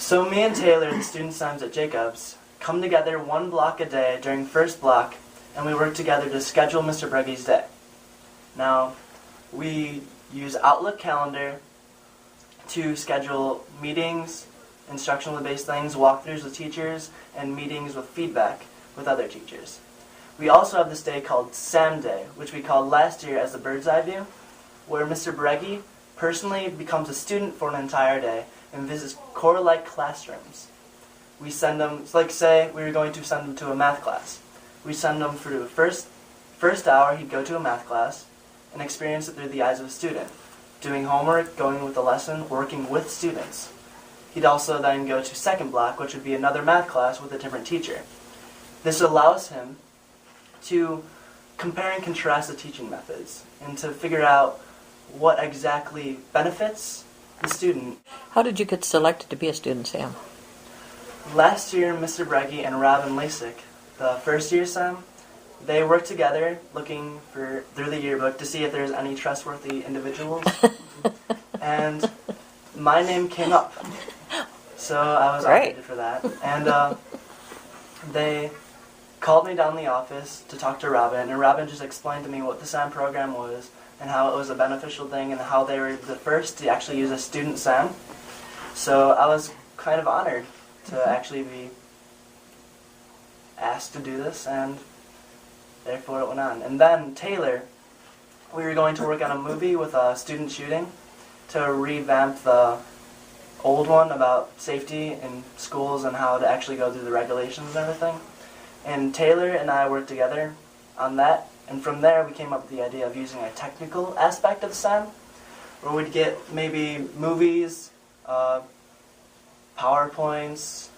So me and Taylor, the student SAMs at Jacobs, come together one block a day during first block, and we work together to schedule Mr. Breggy's day. Now, we use Outlook Calendar to schedule meetings, instructionally based things, walkthroughs with teachers, and meetings with feedback with other teachers. We also have this day called SAM Day, which we called last year as the Bird's Eye View, where Mr. Breggy personally becomes a student for an entire day and visits core-like classrooms. We send them, it's like say we were going to send him to a math class. We send him for the first hour, he'd go to a math class and experience it through the eyes of a student, doing homework, going with the lesson, working with students. He'd also then go to second block, which would be another math class with a different teacher. This allows him to compare and contrast the teaching methods and to figure out what exactly benefits the student. How did you get selected to be a student SAM? Last year, Mr. Breggy and Robin Lasik, the first year SAM, they worked together looking through the yearbook to see if there's any trustworthy individuals. And my name came up. So I was Great. opted for that. And they called me down the office to talk to Robin, and Robin just explained to me what the SAM program was and how it was a beneficial thing and how they were the first to actually use a student SAM. So I was kind of honored to actually be asked to do this, and therefore it went on. And then Taylor, we were going to work on a movie with a student shooting to revamp the old one about safety in schools and how to actually go through the regulations and everything. And Taylor and I worked together on that, and from there we came up with the idea of using a technical aspect of the SAM, where we'd get maybe movies, PowerPoints,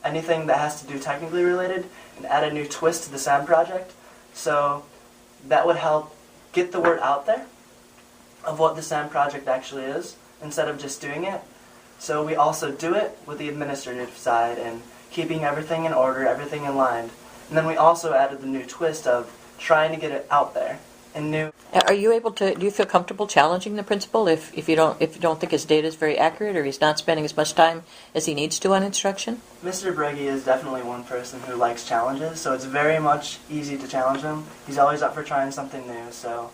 anything that has to do technically related, and add a new twist to the SAM project. So that would help get the word out there of what the SAM project actually is, instead of just doing it. So we also do it with the administrative side and keeping everything in order, everything in line. And then we also added the new twist of trying to get it out there and new. Are you able to? Do you feel comfortable challenging the principal if you don't think his data is very accurate or he's not spending as much time as he needs to on instruction? Mr. Breggy is definitely one person who likes challenges, so it's very much easy to challenge him. He's always up for trying something new. So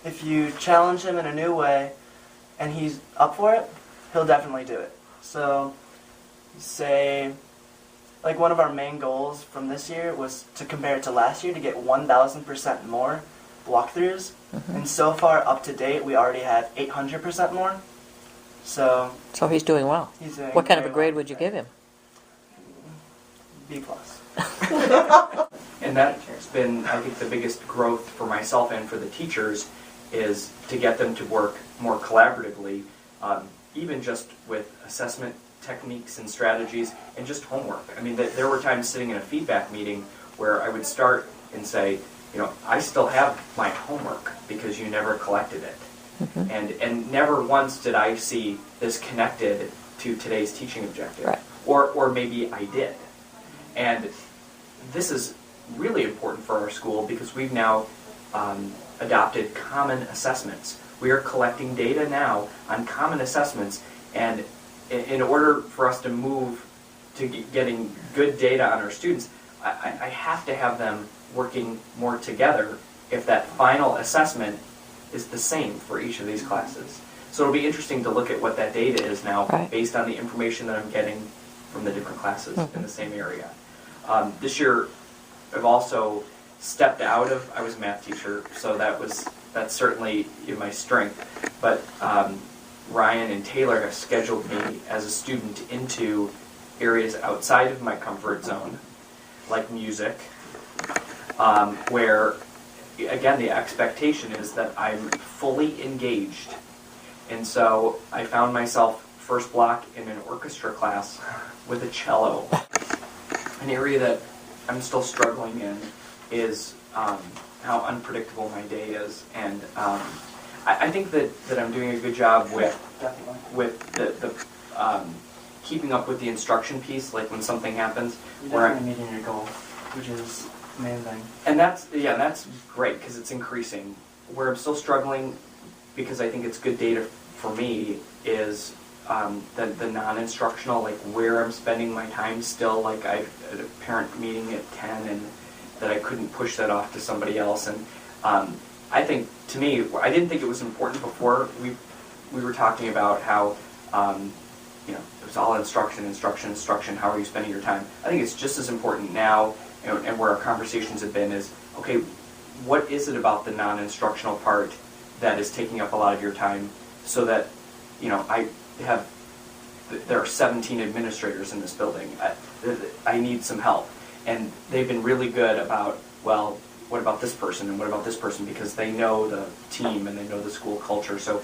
if you challenge him in a new way and he's up for it, he'll definitely do it. So say, like one of our main goals from this year was to compare it to last year to get 1,000% more walkthroughs. Mm-hmm. And so far, up to date, we already have 800% more. So he's doing well. He's doing what kind of a grade well. would you give him? B+. And that's been, I think, the biggest growth for myself and for the teachers is to get them to work more collaboratively, even just with assessment techniques and strategies and just homework. I mean, there were times sitting in a feedback meeting where I would start and say, I still have my homework because you never collected it. Mm-hmm. And never once did I see this connected to today's teaching objective. Right. Or maybe I did. And this is really important for our school because we've now adopted common assessments. We are collecting data now on common assessments, and in order for us to move to getting good data on our students, I have to have them working more together if that final assessment is the same for each of these classes. So it'll be interesting to look at what that data is now based on the information that I'm getting from the different classes in the same area. This year, I've also stepped out of, I was a math teacher, so that's certainly my strength, but Ryan and Taylor have scheduled me as a student into areas outside of my comfort zone, like music, where, again, the expectation is that I'm fully engaged. And so I found myself first block in an orchestra class with a cello. An area that I'm still struggling in is how unpredictable my day is. And I think that I'm doing a good job with the keeping up with the instruction piece, like when something happens. You're definitely meeting your goal, which is the main thing. And that's great because it's increasing. Where I'm still struggling, because I think it's good data for me, is the non-instructional, like where I'm spending my time still. Like I had a parent meeting at 10 and that I couldn't push that off to somebody else. And I think, to me, I didn't think it was important before. We were talking about how, it was all instruction, how are you spending your time? I think it's just as important now, and where our conversations have been is, okay, what is it about the non-instructional part that is taking up a lot of your time so that, there are 17 administrators in this building. I need some help. And they've been really good about, well, what about this person and what about this person, because they know the team and they know the school culture. So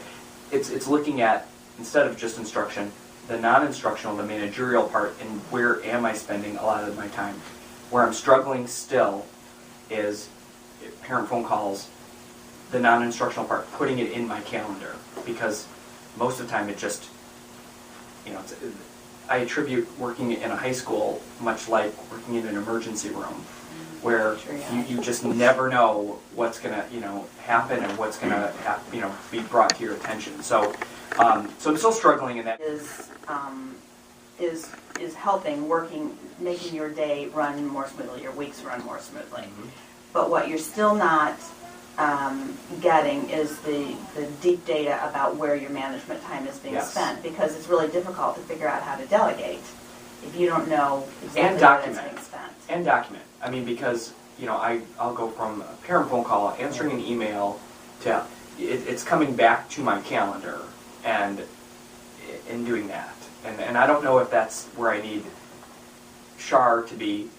it's looking at, instead of just instruction, the non-instructional, the managerial part, and where am I spending a lot of my time. Where I'm struggling still is parent phone calls, the non-instructional part, putting it in my calendar, because most of the time it just, I attribute working in a high school much like working in an emergency room, where you just never know what's going to happen and what's going to be brought to your attention. So I'm still struggling in that. Is helping, making your day run more smoothly, your weeks run more smoothly. Mm-hmm. But what you're still not getting is the deep data about where your management time is being spent, because it's really difficult to figure out how to delegate if you don't know exactly where it's being spent. And document. I mean, because I'll go from a parent phone call, answering an email, to it's coming back to my calendar and doing that. And I don't know if that's where I need Shar to be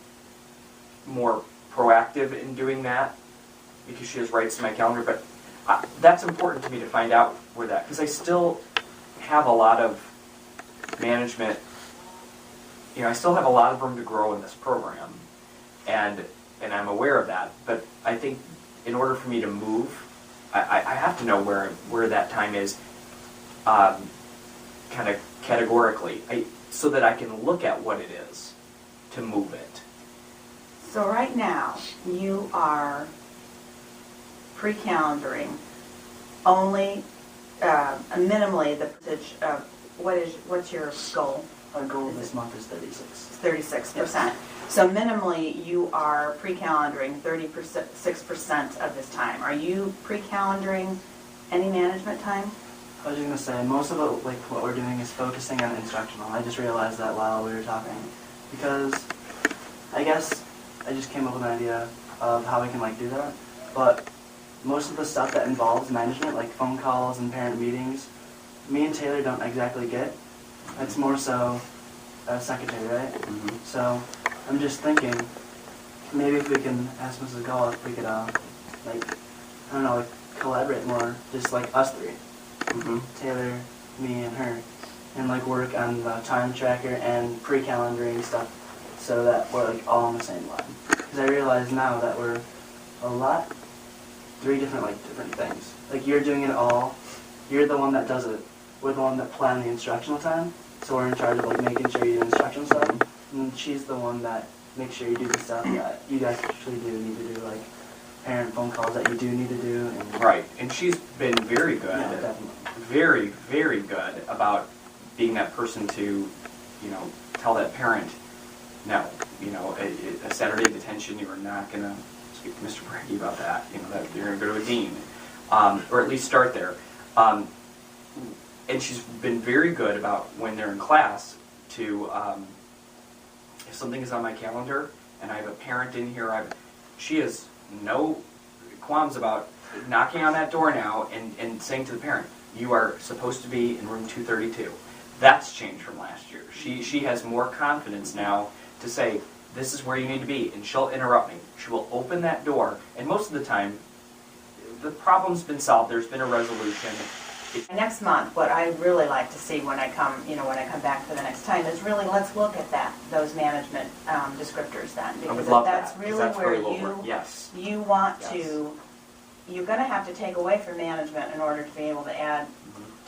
more proactive in doing that, because she has rights to my calendar, but that's important to me to find out where that, because I still have a lot of management, I still have a lot of room to grow in this program, and I'm aware of that, but I think in order for me to move, I have to know where that time is, kind of categorically, so that I can look at what it is to move it. So right now, you are pre-calendaring only minimally the percentage of, what's your goal? Our goal this month is 36. 36%. So minimally, you are pre-calendaring 36% of this time. Are you pre-calendaring any management time? I was just going to say, most of it, like what we're doing is focusing on instructional. I just realized that while we were talking, because I guess I just came up with an idea of how we can do that. But most of the stuff that involves management, like phone calls and parent meetings, me and Taylor don't exactly get. It's more so a secretary, right? Mm-hmm. So I'm just thinking, maybe if we can ask Mrs. Gall if we could, collaborate more, just like us three. Mm-hmm. Taylor, me, and her, and work on the time tracker and pre-calendaring stuff, so that we're all on the same line. Because I realize now that we're three different things. You're doing it all. You're the one that does it. We're the one that plan the instructional time. So we're in charge of making sure you do instructional stuff. And she's the one that makes sure you do the stuff that you guys actually do need to do, like parent phone calls that you do need to do. And right. And she's been very good. Yeah, definitely. Very, very good about being that person to, tell that parent, no, a Saturday detention, you are not going to speak to Mr. Brady about that. That you're going to go to a dean, or at least start there. And she's been very good about when they're in class to, if something is on my calendar and I have a parent in here, she has no qualms about knocking on that door now and saying to the parent, you are supposed to be in room 232. That's changed from last year. She has more confidence now to say, this is where you need to be, and she'll interrupt me. She will open that door, and most of the time, the problem's been solved. There's been a resolution. Next month, what I really like to see when I come back for the next time is really, let's look at those management descriptors then, because that's really where yes. you want to. You're going to have to take away from management in order to be able to add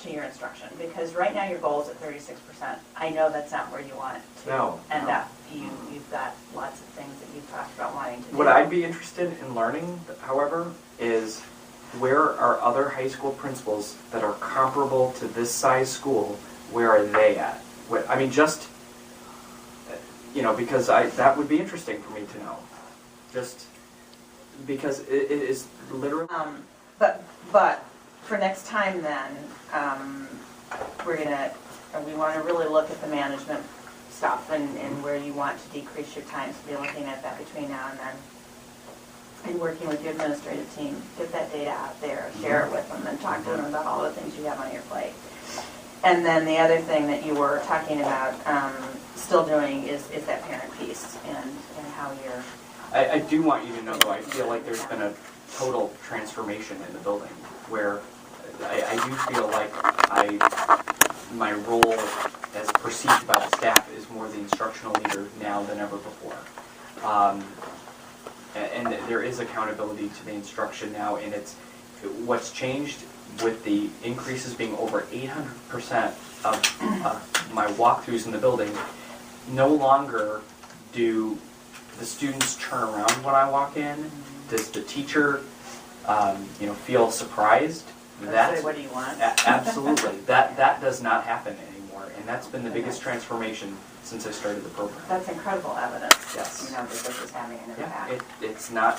to your instruction, because right now your goal is at 36%. I know that's not where you want it to end up. You've got lots of things that you've talked about wanting to do. What I'd be interested in learning, however, is where are other high school principals that are comparable to this size school where are they at? I mean, just, because that would be interesting for me to know. Just because it is literally... But for next time then, we want to really look at the management stuff and where you want to decrease your time. So be looking at that between now and then. And working with your administrative team, get that data out there, share it with them, and talk to them about all the things you have on your plate. And then the other thing that you were talking about still doing is that parent piece and how you're... I do want you to know, though, I feel like there's been a total transformation in the building where I do feel like my role as perceived by the staff is more the instructional leader now than ever before. And there is accountability to the instruction now, and it's what's changed with the increases being over 800% of my walkthroughs in the building. No longer do the students turn around when I walk in. Does the teacher, feel surprised? That's what do you want? Absolutely. That does not happen anymore, and that's been the biggest transformation since I started the program. That's incredible evidence. Yes. That this is having an impact. Yeah, it's not.